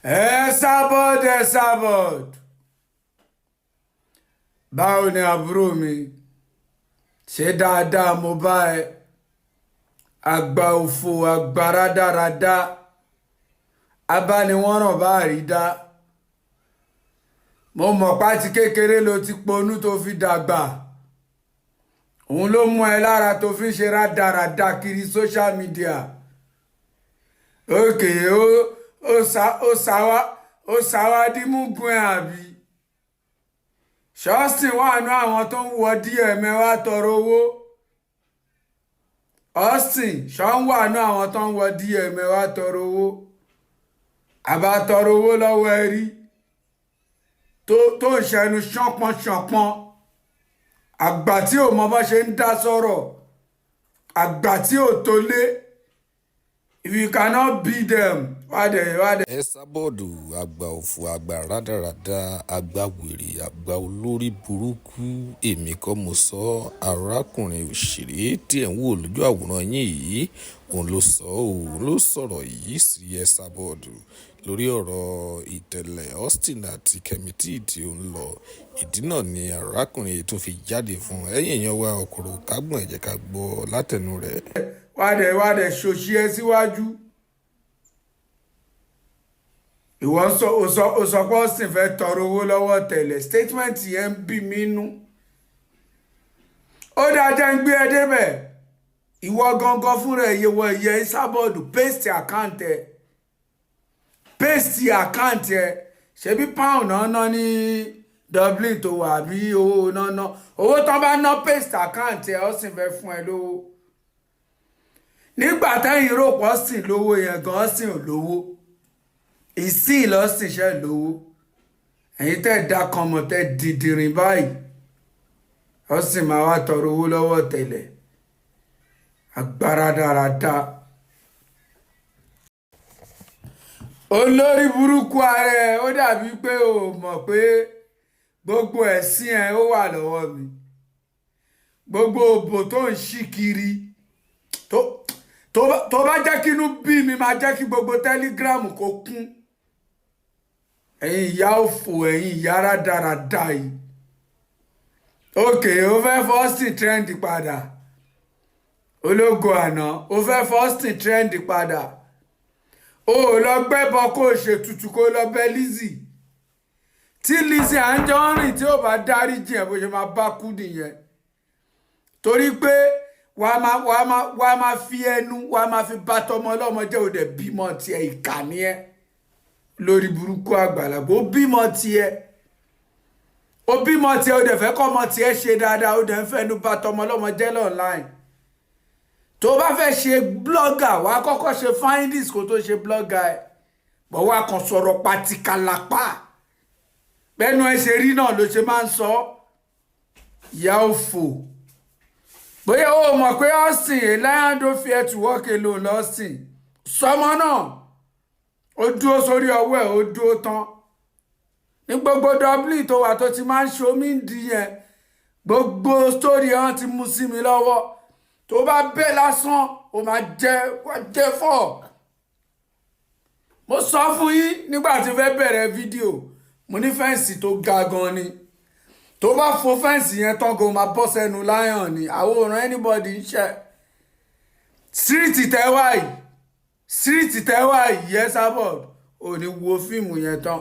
Esabod. Báwo ni àbúrò mi? Ṣé dáadáa mo bá ẹ? Àgbà òfò àgbà rádaràda. Abániwọ́nràn bá rí dá. Mo mọ̀ páti kékeré ló ti ponú tó fi dàgbà. Òun ló mú ẹ lára tó fi ń ṣe rádaràda kiri social media. Òkè ó sáwá dímúgun ẹ àbí? Austin wà nú àwọn tó ń wọ DM wá tọrọ owó. Austin ṣọ́ ń wà nú àwọn tó ń wọ DM wá tọrọ owó. Àbá tọrọ owó lọ́wọ́ ẹ rí tó ń ṣẹnu ṣánpọ́nṣánpọ́n. Àgbà tí ò mọ bá ṣe ń dá sọ̀rọ̀. Àgbà tí ò tó lé. If you cannot beat them, wádẹ̀. Esabod àgbà òfò àgbà rádaràda àgbà wèrè àgbà olórí burúkú èmi kọ́ mo sọ arákùnrin òṣèré tí ẹ̀ ń wò lójú àwòrán yín yìí òun ló sọ̀rọ̀ yìí sí Esabod lórí ọ̀rọ̀ ìtẹ̀lẹ̀ Austin àti Kemity tí ó ń lọ ìdí náà ni arákùnrin yìí tún fi jáde fún ẹ̀yìn èèyàn wa ọkùnrin kágbọ̀n ẹ jẹ́ ká gbọ́ látẹnu rẹ̀. Wádẹ̀ ṣòṣì ẹ síwájú. Ìwọ sọ pé Austin fẹ́ tọrọ owó lọ́wọ́ tẹ́lẹ̀ statement yẹn ń bí mi nú. Ó dájẹ́ ń gbé ẹ débẹ̀. Ìwọ gangan fúnra ìyẹ̀wò ìyẹ Esabod paste account ẹ. Paste account ẹ. Ṣebí pound náà ná ní Dublin tó wà bí owó náà. Owó tán bá ná paste account ẹ Austin fẹ́ fún ẹ lówó. Nígbà tẹ́yìn rò pọ̀ Austin lówó yẹn gan Austin ò lówó. Ìsìn lọ́sìn ṣe lówó. Ẹ̀yin tẹ́ da kan mọ̀ tẹ́ dìdìrín báyìí. Austin máa wá tọrọ owó lọ́wọ́ tẹ́lẹ̀. Agbára dáradá. Olórí burúkú ààrẹ ó dàbí pé o mọ̀ pé gbogbo ẹ̀sìn ẹ ó wà lọ́wọ́ mi. Gbogbo òbò tó ń ṣí kiri tó bá jẹ́ kí inú bí mi máa jẹ́ kí gbogbo Telegram kó kún. Ẹ̀yin ìyá òfò ẹ̀yin ìyá rádaràda yìí. Òkè ó fẹ́ fọ́ Austin trend padà. Ológo àná ó fẹ́ fọ́ Austin trend padà. O lọ gbẹ́bọ kó o ṣètùtù kó lọ bẹ́ Lizzy. Tí Lizzy Anjorin tí ó bá dáríjì ẹ̀ bó ṣe máa bá kú nìyẹn. Torí pé wàá máa fi ẹnu wàá máa fi bá tọmọ ọlọ́mọ jẹ́ òde bímọ tiẹ̀ ìkànnì ẹ̀ lórí burúkú àgbàlagbà ó bímọ tiẹ̀ òde fẹ́ kọ́ ọmọ tiẹ̀ ṣe dáadáa òde ń fẹ́nu bá tọmọ ọlọ́mọ jẹ́ online. Tó bá fẹ́ ṣe blogger wàá kọ́kọ́ ṣe findings kó tó ṣe blogger ẹ̀ bọ̀ wá kan sọ̀rọ̀ pàtìkàlápà bẹ́ẹ̀nu ẹ ṣe rí náà ló ṣe máa ń sọ ìyá òfò. Bóyá o mọ̀ pé Austin a lion don't fear to walk alone lọ́sìn sọmọ náà ó dúró sórí ọwọ́ ẹ̀ ó dúró tán ní gbogbo Dublin tó wà tó ti máa ń ṣomi ń di yẹn gbogbo story hàn ti mú sí mi lọ́wọ́ tó bá bẹ́ lásán ó máa jẹ́ fọ́. Mo sọ fún yín nígbà tí mo fẹ́ bẹ̀rẹ̀ fídíò mo ní fẹ́ǹsì tó ga gan ni tó bá fo fẹ́ǹsì yẹn tán kó máa bọ́ sẹ́nu lion ni àwòrán anybody ń ṣe street tẹ́wà yìí Esabod ò ní wo fíìmù yẹn tán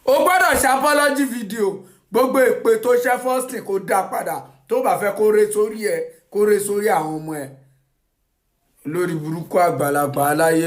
o gbọ́dọ̀ ṣe apology video gbogbo èpè tó ṣe Austin kó dá padà tó bá fẹ́ kó ré sórí àwọn ọmọ ẹ̀ lórí burúkú àgbàlagbà aláyé.